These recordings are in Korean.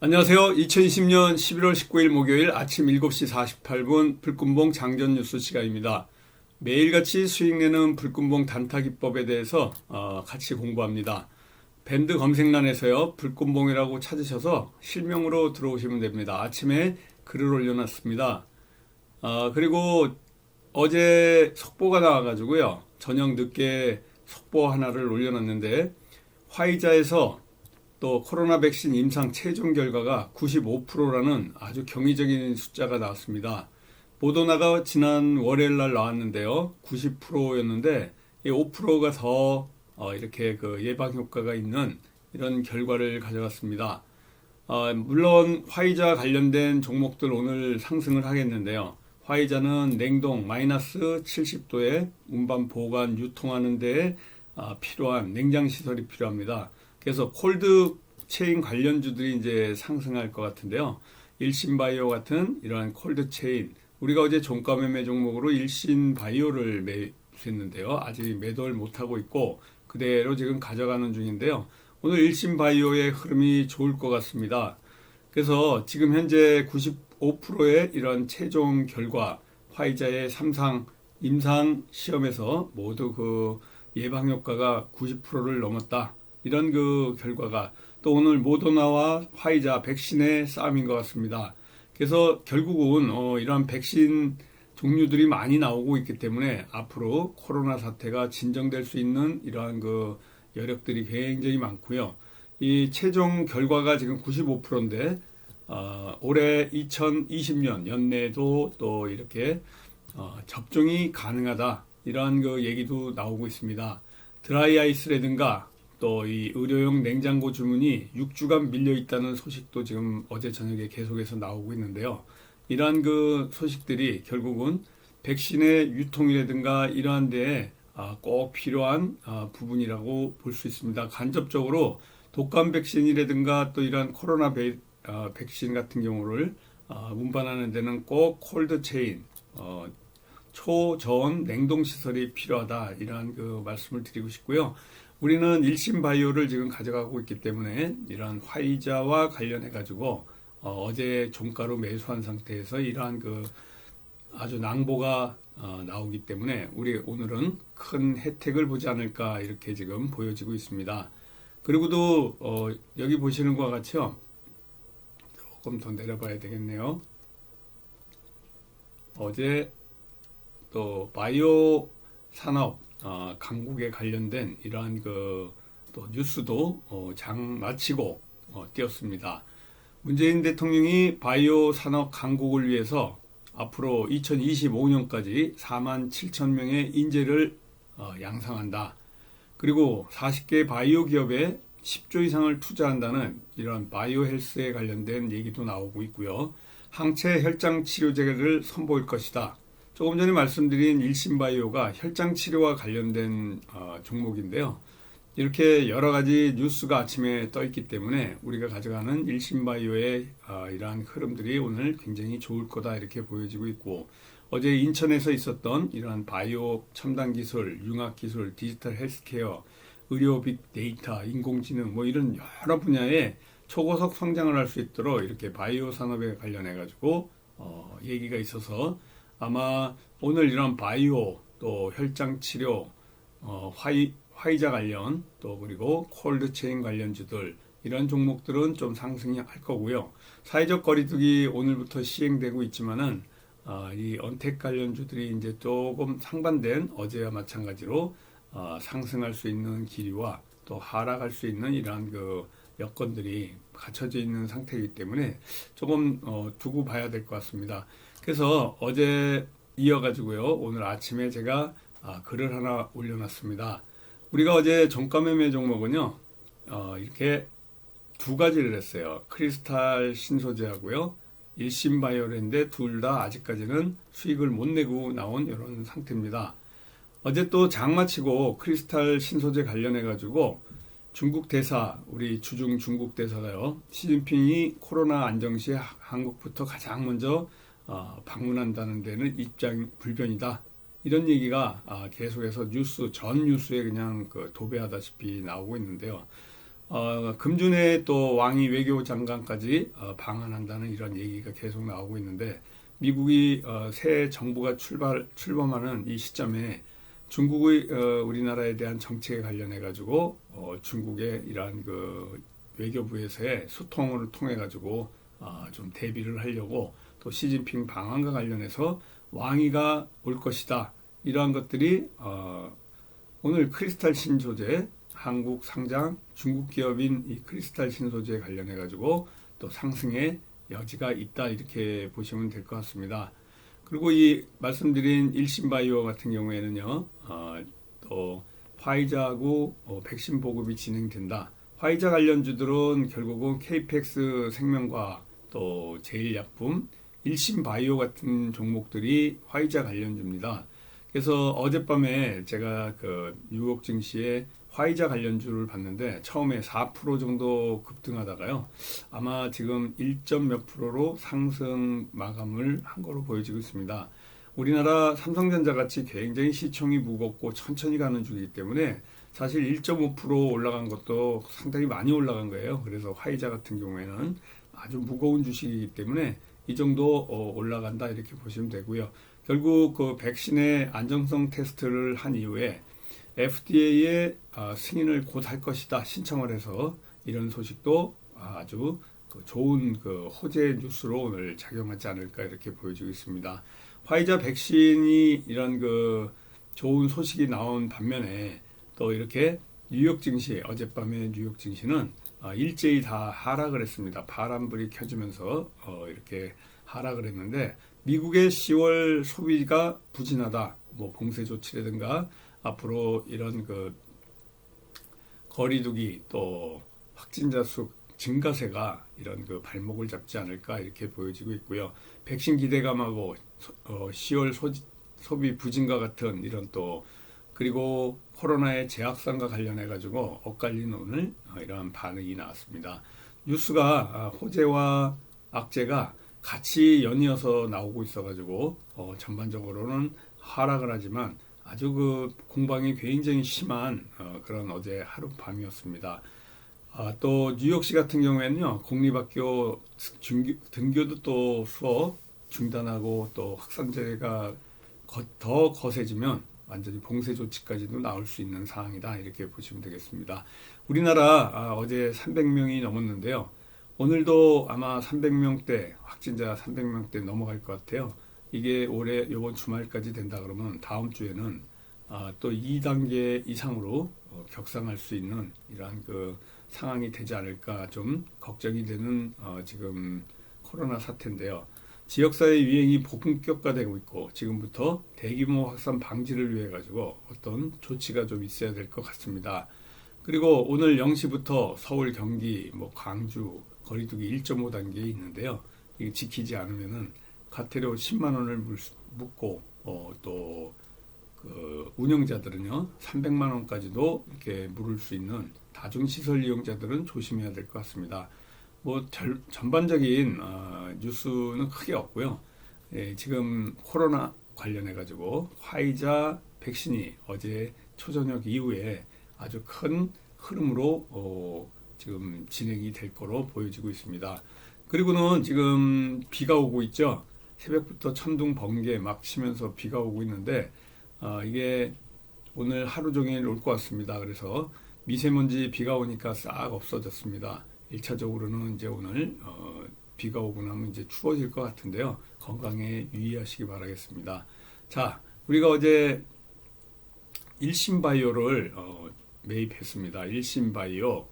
안녕하세요. 2020년 11월 19일 목요일 아침 7시 48분 불금봉 장전 뉴스 시간입니다. 매일같이 수익내는 불금봉 단타 기법에 대해서 같이 공부합니다. 밴드 검색란에서요. 불금봉이라고 찾으셔서 실명으로 들어오시면 됩니다. 아침에 글을 올려놨습니다. 그리고 어제 속보가 나와가지고요. 저녁 늦게 속보 하나를 올려놨는데 화이자에서 또 코로나 백신 임상 최종 결과가 95%라는 아주 경이적인 숫자가 나왔습니다. 모더나가 지난 월요일 날 나왔는데요. 90%였는데 이 5%가 더 이렇게 그 예방 효과가 있는 이런 결과를 가져갔습니다. 물론 화이자 관련된 종목들 오늘 상승을 하겠는데요. 화이자는 냉동 마이너스 70도에 운반 보관 유통하는 데에 필요한 냉장 시설이 필요합니다. 그래서 콜드 체인 관련주들이 이제 상승할 것 같은데요. 일신바이오 같은 이러한 콜드 체인, 우리가 어제 종가 매매 종목으로 일신바이오를 매수했는데요. 아직 매도를 못하고 있고 그대로 지금 가져가는 중인데요. 오늘 일신바이오의 흐름이 좋을 것 같습니다. 그래서 지금 현재 95%의 이런 최종 결과, 화이자의 임상 시험에서 모두 그 예방 효과가 90%를 넘었다. 이런 그 결과가 또 오늘 모더나와 화이자 백신의 싸움인 것 같습니다. 그래서 결국은 이러한 백신 종류들이 많이 나오고 있기 때문에 앞으로 코로나 사태가 진정될 수 있는 이러한 그 여력들이 굉장히 많고요. 이 최종 결과가 지금 95%인데 올해 2020년 연내에도 또 이렇게 접종이 가능하다 이러한 그 얘기도 나오고 있습니다. 드라이 아이스라든가 또 이 의료용 냉장고 주문이 6주간 밀려 있다는 소식도 지금 어제 저녁에 계속해서 나오고 있는데요. 이러한 그 소식들이 결국은 백신의 유통이라든가 이러한 데에 꼭 필요한 부분이라고 볼 수 있습니다. 간접적으로 독감 백신이라든가 또 이러한 코로나 백신 같은 경우를 운반하는 데는 꼭 콜드 체인, 초저온 냉동 시설이 필요하다 이러한 그 말씀을 드리고 싶고요. 우리는 일신바이오를 지금 가져가고 있기 때문에 이러한 화이자와 관련해 가지고 어제 종가로 매수한 상태에서 이러한 그 아주 낭보가 나오기 때문에 우리 오늘은 큰 혜택을 보지 않을까 이렇게 지금 보여지고 있습니다. 그리고도 여기 보시는 것과 같이요. 조금 더 내려봐야 되겠네요. 어제 또 바이오 산업 강국에 관련된 이러한 그 또 뉴스도 장 마치고 띄었습니다. 문재인 대통령이 바이오 산업 강국을 위해서 앞으로 2025년까지 4만 7천 명의 인재를 양성한다. 그리고 40개 바이오 기업에 10조 이상을 투자한다는 이런 바이오 헬스에 관련된 얘기도 나오고 있고요. 항체 혈장 치료제를 선보일 것이다. 조금 전에 말씀드린 일신바이오가 혈장 치료와 관련된 종목인데요. 이렇게 여러 가지 뉴스가 아침에 떠 있기 때문에 우리가 가져가는 일신바이오의 이러한 흐름들이 오늘 굉장히 좋을 거다 이렇게 보여지고 있고, 어제 인천에서 있었던 이러한 바이오 첨단 기술, 융합 기술, 디지털 헬스케어, 의료 빅데이터, 인공지능 뭐 이런 여러 분야에 초고속 성장을 할 수 있도록 이렇게 바이오 산업에 관련해 가지고 얘기가 있어서 아마 오늘 이런 바이오 또 혈장 치료, 화이자 관련 또 그리고 콜드 체인 관련주들 이런 종목들은 좀 상승이 할 거고요. 사회적 거리두기 오늘부터 시행되고 있지만은 이 언택 관련주들이 이제 조금 상반된 어제와 마찬가지로 상승할 수 있는 기류와 또 하락할 수 있는 이러한 그 여건들이 갖춰져 있는 상태이기 때문에 조금 두고 봐야 될 것 같습니다. 그래서 어제 이어가지고요. 오늘 아침에 제가 글을 하나 올려놨습니다. 우리가 어제 종가 매매 종목은요. 이렇게 두 가지를 했어요. 크리스탈 신소재하고요. 일신바이오인데 둘 다 아직까지는 수익을 못 내고 나온 이런 상태입니다. 어제 또 장 마치고 크리스탈 신소재 관련해 가지고 중국 대사, 우리 주중 중국 대사가요. 시진핑이 코로나 안정 시 한국부터 가장 먼저 방문한다는 데는 입장 불변이다. 이런 얘기가 계속해서 전 뉴스에 그냥 그 도배하다시피 나오고 있는데요. 금주내 또 왕이 외교장관까지 방한한다는 이런 얘기가 계속 나오고 있는데 미국이 새 정부가 출범하는 이 시점에 중국의 우리나라에 대한 정책에 관련해 가지고 중국의 이러한 그 외교부에서의 소통을 통해 가지고 좀 대비를 하려고 또 시진핑 방한과 관련해서 왕위가 올 것이다 이러한 것들이 오늘 크리스탈 신소재 한국 상장 중국 기업인 이 크리스탈 신소재에 관련해 가지고 또 상승의 여지가 있다 이렇게 보시면 될 것 같습니다. 그리고 이 말씀드린 일신바이오 같은 경우에는요, 또 화이자하고 백신 보급이 진행된다. 화이자 관련주들은 결국은 KPX 생명과학 또 제일약품, 일신바이오 같은 종목들이 화이자 관련주입니다. 그래서 어젯밤에 제가 그 뉴욕 증시에 화이자 관련주를 봤는데 처음에 4% 정도 급등하다가요. 아마 지금 1점 몇 프로로 상승 마감을 한 거로 보여지고 있습니다. 우리나라 삼성전자 같이 굉장히 시총이 무겁고 천천히 가는 주이기 때문에 사실 1.5% 올라간 것도 상당히 많이 올라간 거예요. 그래서 화이자 같은 경우에는 아주 무거운 주식이기 때문에 이 정도 올라간다 이렇게 보시면 되고요. 결국 그 백신의 안정성 테스트를 한 이후에 FDA의 승인을 곧 할 것이다 신청을 해서 이런 소식도 아주 좋은 그 호재 뉴스로 오늘 작용하지 않을까 이렇게 보여지고 있습니다. 화이자 백신이 이런 그 좋은 소식이 나온 반면에 또 이렇게 뉴욕 증시 어젯밤에 뉴욕 증시는 일제히 다 하락을 했습니다. 파란불이 켜지면서 이렇게 하락을 했는데 미국의 10월 소비가 부진하다. 뭐 봉쇄 조치라든가 앞으로 이런 그 거리두기 또 확진자 수 증가세가 이런 그 발목을 잡지 않을까 이렇게 보여지고 있고요. 백신 기대감하고 10월 소비 부진과 같은 이런 또 그리고 코로나의 재확산과 관련해 가지고 엇갈린 오늘 이러한 반응이 나왔습니다. 뉴스가 호재와 악재가 같이 연이어서 나오고 있어가지고 전반적으로는 하락을 하지만 아주 그 공방이 굉장히 심한 그런 어제 하룻밤이었습니다. 또 뉴욕시 같은 경우에는요 공립학교 등교도 또 수업 중단하고 또 확산세가 더 거세지면 완전히 봉쇄 조치까지도 나올 수 있는 상황이다 이렇게 보시면 되겠습니다. 우리나라 어제 300명이 넘었는데요. 오늘도 아마 300명대 확진자 300명대 넘어갈 것 같아요. 이게 올해 이번 주말까지 된다 그러면 다음 주에는 또 2단계 이상으로 격상할 수 있는 이러한 그 상황이 되지 않을까 좀 걱정이 되는 지금 코로나 사태인데요. 지역사회 유행이 본격화되고 있고 지금부터 대규모 확산 방지를 위해 가지고 어떤 조치가 좀 있어야 될 것 같습니다. 그리고 오늘 0시부터 서울, 경기, 뭐 광주 거리두기 1.5단계에 있는데요. 이게 지키지 않으면은 과태료 10만 원을 묻고 또 그 운영자들은요 300만 원까지도 이렇게 물을 수 있는 다중시설 이용자들은 조심해야 될 것 같습니다. 뭐 전반적인 뉴스는 크게 없고요. 예, 지금 코로나 관련해 가지고 화이자 백신이 어제 초저녁 이후에 아주 큰 흐름으로 지금 진행이 될 거로 보여지고 있습니다. 그리고는 지금 비가 오고 있죠. 새벽부터 천둥 번개 막 치면서 비가 오고 있는데 이게 오늘 하루 종일 올 것 같습니다. 그래서 미세먼지 비가 오니까 싹 없어졌습니다. 1차적으로는 이제 오늘 비가 오고 나면 이제 추워질 것 같은데요. 건강에 유의하시기 바라겠습니다. 자, 우리가 어제 일신바이오를 매입했습니다. 일신바이오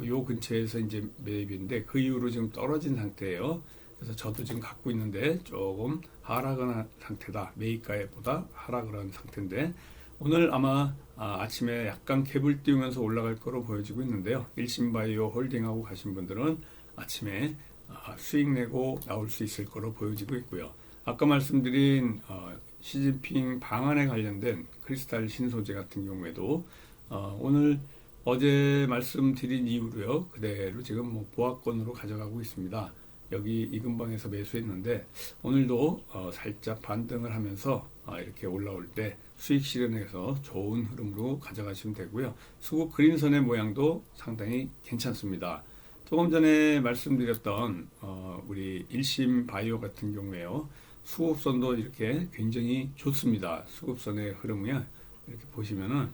요 근처에서 이제 매입인데 그 이후로 지금 떨어진 상태예요. 그래서 저도 지금 갖고 있는데 조금 하락을 한 상태다. 매입가보다 하락을 한 상태인데 오늘 아마 아침에 약간 갭을 띄우면서 올라갈 거로 보여지고 있는데요. 일신바이오 홀딩하고 가신 분들은 아침에 수익 내고 나올 수 있을 거로 보여지고 있고요. 아까 말씀드린 시진핑 방한에 관련된 크리스탈 신소재 같은 경우에도 오늘 어제 말씀드린 이후로요. 그대로 지금 뭐 보합권으로 가져가고 있습니다. 여기 이 근방에서 매수했는데 오늘도 살짝 반등을 하면서 이렇게 올라올 때 수익 실현해서 좋은 흐름으로 가져가시면 되고요. 수급 그림선의 모양도 상당히 괜찮습니다. 조금 전에 말씀드렸던 우리 일심 바이오 같은 경우에요. 수급선도 이렇게 굉장히 좋습니다. 수급선의 흐름이 이렇게 보시면은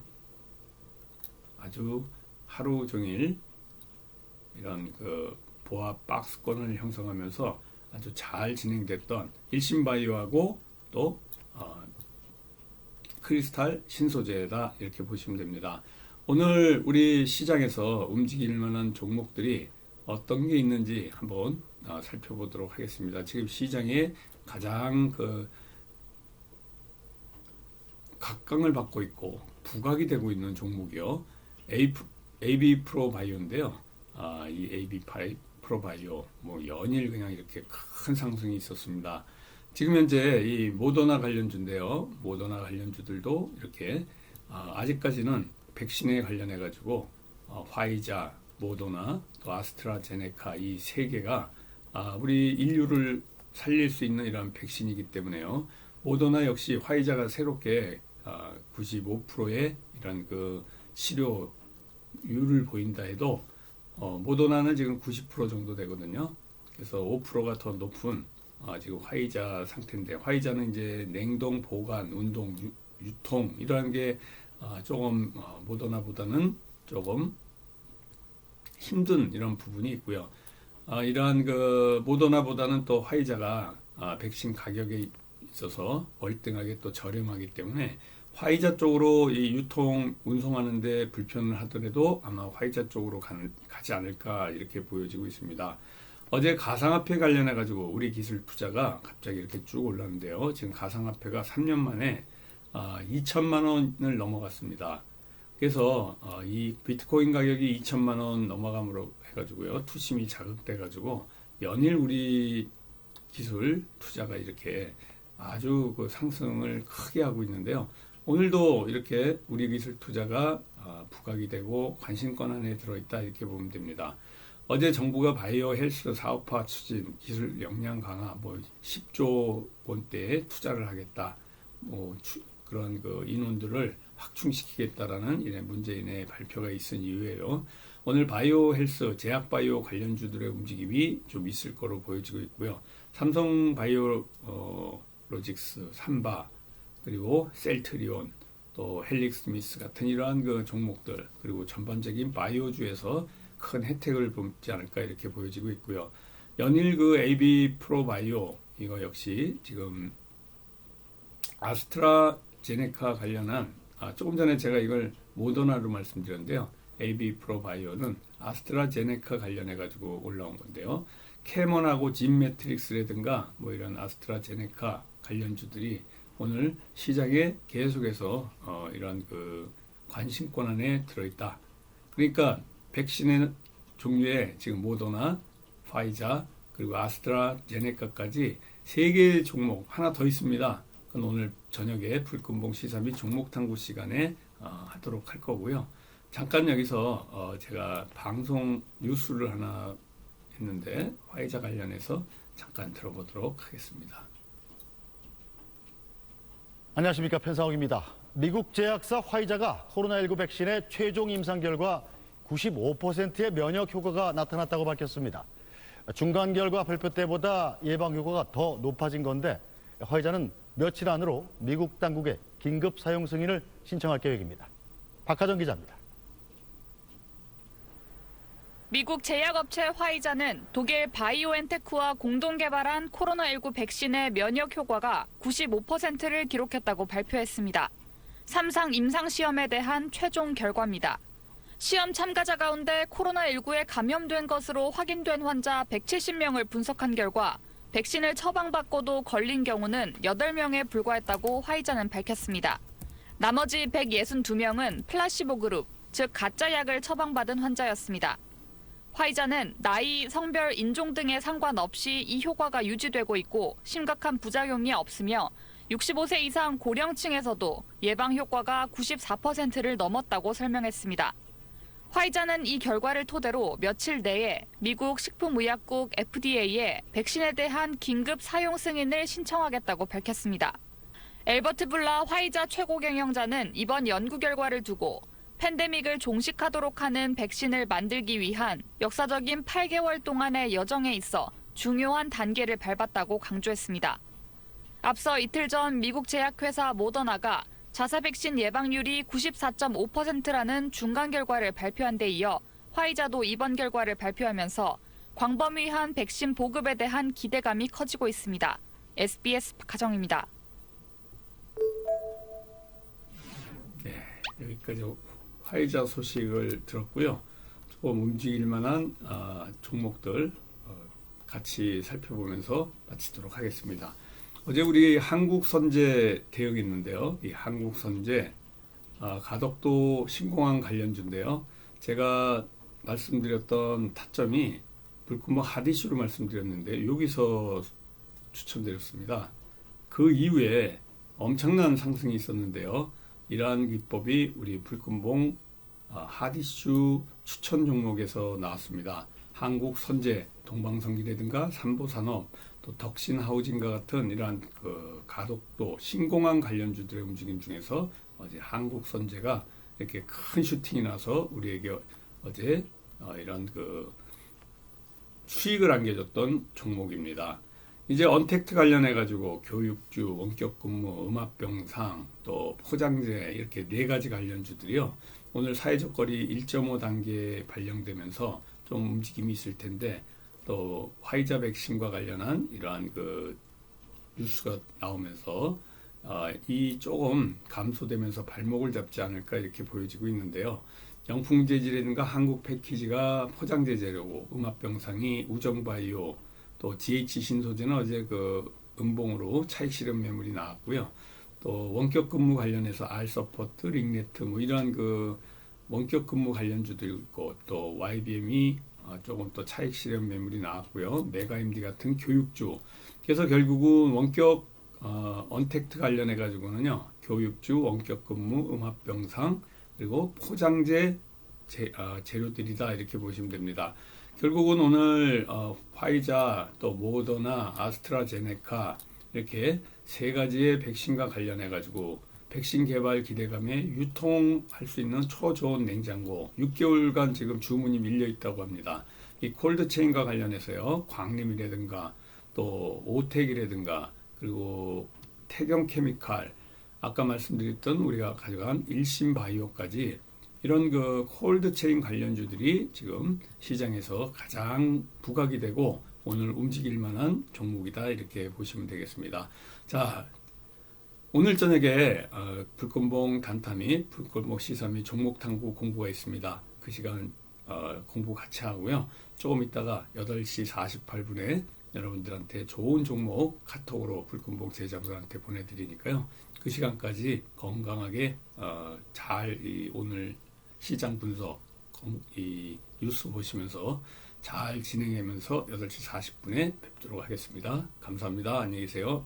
아주 하루 종일 이런 그 보합 박스권을 형성하면서 아주 잘 진행됐던 일심바이오하고 또 크리스탈 신소재다 이렇게 보시면 됩니다. 오늘 우리 시장에서 움직일 만한 종목들이 어떤 게 있는지 한번 살펴보도록 하겠습니다. 지금 시장에 가장 그 각광을 받고 있고 부각이 되고 있는 종목이요. AB 프로바이오인데요. 이 AB 프로바이오 뭐 연일 그냥 이렇게 큰 상승이 있었습니다. 지금 현재 이 모더나 관련주인데요. 모더나 관련주들도 이렇게 아직까지는 백신에 관련해 가지고 화이자, 모더나, 또 아스트라제네카 이 세 개가 우리 인류를 살릴 수 있는 이런 백신이기 때문에요. 모더나 역시 화이자가 새롭게 95%의 이런 그 치료율을 보인다 해도 모더나는 지금 90% 정도 되거든요. 그래서 5%가 더 높은 지금 화이자 상태인데 화이자는 이제 냉동, 보관, 운동, 유통 이러한 게 조금 모더나보다는 조금 힘든 이런 부분이 있고요. 이러한 그 모더나보다는 또 화이자가 백신 가격에 있어서 월등하게 또 저렴하기 때문에 화이자 쪽으로 이 유통 운송하는데 불편을 하더라도 아마 화이자 쪽으로 가지 않을까 이렇게 보여지고 있습니다. 어제 가상화폐 관련해 가지고 우리 기술 투자가 갑자기 이렇게 쭉 올랐는데요. 지금 가상화폐가 3년 만에 2천만 원을 넘어갔습니다. 그래서 이 비트코인 가격이 2천만 원 넘어감으로 해가지고요. 투심이 자극돼 가지고 연일 우리 기술 투자가 이렇게 아주 그 상승을 크게 하고 있는데요. 오늘도 이렇게 우리 기술 투자가 부각이 되고 관심권 안에 들어있다 이렇게 보면 됩니다. 어제 정부가 바이오 헬스 사업화 추진, 기술 역량 강화, 뭐 10조 원대에 투자를 하겠다, 뭐 그런 그 인원들을 확충시키겠다라는 이런 문재인의 발표가 있은 이후에요. 오늘 바이오 헬스, 제약 바이오 관련주들의 움직임이 좀 있을 거로 보여지고 있고요. 삼성 바이오 로직스, 삼바, 그리고 셀트리온, 또 헬릭스 미스 같은 이러한 그 종목들, 그리고 전반적인 바이오주에서 큰 혜택을 받지 않을까 이렇게 보여지고 있고요. 연일 그 AB 프로바이오 이거 역시 지금 아스트라제네카 관련한 조금 전에 제가 이걸 모더나로 말씀드렸는데요. AB 프로바이오는 아스트라제네카 관련해 가지고 올라온 건데요. 캐먼하고 진매트릭스라든가 뭐 이런 아스트라제네카 관련주들이 오늘 시장에 계속해서 이런 그 관심권 안에 들어있다. 그러니까 백신의 종류에 지금 모더나, 파이자, 그리고 아스트라제네카까지 세 개의 종목 하나 더 있습니다. 그건 오늘 저녁에 불금봉 시사 및 종목 탐구 시간에 하도록 할 거고요. 잠깐 여기서 제가 방송 뉴스를 하나 했는데 화이자 관련해서 잠깐 들어보도록 하겠습니다. 안녕하십니까, 편상욱입니다. 미국 제약사 화이자가 코로나19 백신의 최종 임상 결과 95%의 면역 효과가 나타났다고 밝혔습니다. 중간 결과 발표 때보다 예방 효과가 더 높아진 건데 화이자는 며칠 안으로 미국 당국에 긴급 사용 승인을 신청할 계획입니다. 박하정 기자입니다. 미국 제약업체 화이자는 독일 바이오엔테크와 공동 개발한 코로나19 백신의 면역 효과가 95%를 기록했다고 발표했습니다. 3상 임상시험에 대한 최종 결과입니다. 시험 참가자 가운데 코로나19에 감염된 것으로 확인된 환자 170명을 분석한 결과 백신을 처방받고도 걸린 경우는 8명에 불과했다고 화이자는 밝혔습니다. 나머지 162명은 플라시보 그룹, 즉 가짜 약을 처방받은 환자였습니다. 화이자는 나이, 성별, 인종 등에 상관없이 이 효과가 유지되고 있고 심각한 부작용이 없으며 65세 이상 고령층에서도 예방 효과가 94%를 넘었다고 설명했습니다. 화이자는 이 결과를 토대로 며칠 내에 미국 식품의약국 FDA에 백신에 대한 긴급 사용 승인을 신청하겠다고 밝혔습니다. 엘버트 블라 화이자 최고 경영자는 이번 연구 결과를 두고 팬데믹을 종식하도록 하는 백신을 만들기 위한 역사적인 8개월 동안의 여정에 있어 중요한 단계를 밟았다고 강조했습니다. 앞서 이틀 전 미국 제약회사 모더나가 자사 백신 예방률이 94.5%라는 중간 결과를 발표한 데 이어 화이자도 이번 결과를 발표하면서 광범위한 백신 보급에 대한 기대감이 커지고 있습니다. SBS 박하정입니다. 네, 여기까지 화이자 소식을 들었고요. 조금 움직일 만한 종목들 같이 살펴보면서 마치도록 하겠습니다. 어제 우리 한국선제 대응했는데요. 이 한국선제 가덕도 신공항 관련주인데요. 제가 말씀드렸던 타점이 불금방 핫이슈로 말씀드렸는데 여기서 추천드렸습니다. 그 이후에 엄청난 상승이 있었는데요. 이러한 기법이 우리 불금봉 핫이슈 추천 종목에서 나왔습니다. 한국선제, 동방성기라든가 삼보산업, 또 덕신하우징과 같은 이러한 가덕도 신공항 관련주들의 움직임 중에서 어제 한국선제가 이렇게 큰 슈팅이 나서 우리에게 어제 이런 수익을 안겨줬던 종목입니다. 이제 언택트 관련해 가지고 교육주, 원격근무, 음압병상, 또 포장재 이렇게 4가지 관련주들이요. 오늘 사회적 거리 1.5 단계에 발령되면서 좀 움직임이 있을 텐데 또 화이자 백신과 관련한 이러한 뉴스가 나오면서 이 조금 감소되면서 발목을 잡지 않을까 이렇게 보여지고 있는데요. 영풍 재질이라든가 한국 패키지가 포장재 재료고 음압병상이 우정바이오 또 GH 신소재는 어제 음봉으로 차익 실현 매물이 나왔고요. 또 원격 근무 관련해서 알서포트, 링네트 이러한 원격 근무 관련주도 있고 또 YBM이 조금 또 차익 실현 매물이 나왔고요. 메가임디 같은 교육주. 그래서 결국은 원격 언택트 관련해 가지고는요. 교육주, 원격 근무, 음압병상 그리고 포장재 재료들이다 이렇게 보시면 됩니다. 결국은 오늘 화이자 또 모더나 아스트라제네카 이렇게 3가지의 백신과 관련해 가지고 백신 개발 기대감에 유통할 수 있는 초저온 냉장고 6개월간 지금 주문이 밀려 있다고 합니다. 이 콜드체인과 관련해서요. 광림이라든가 또 오텍이라든가 그리고 태경케미칼 아까 말씀드렸던 우리가 가져간 일신바이오까지 이런 콜드체인 관련주들이 지금 시장에서 가장 부각이 되고 오늘 움직일 만한 종목이다 이렇게 보시면 되겠습니다. 자, 오늘 저녁에 불금봉 단타 및 불금봉 시사 및 종목 탐구 공부가 있습니다. 그 시간 공부 같이 하고요. 조금 있다가 8시 48분에 여러분들한테 좋은 종목 카톡으로 불금봉 제자분들한테 보내드리니까요. 그 시간까지 건강하게 잘 오늘 시장 분석, 이 뉴스 보시면서 잘 진행하면서 8시 40분에 뵙도록 하겠습니다. 감사합니다. 안녕히 계세요.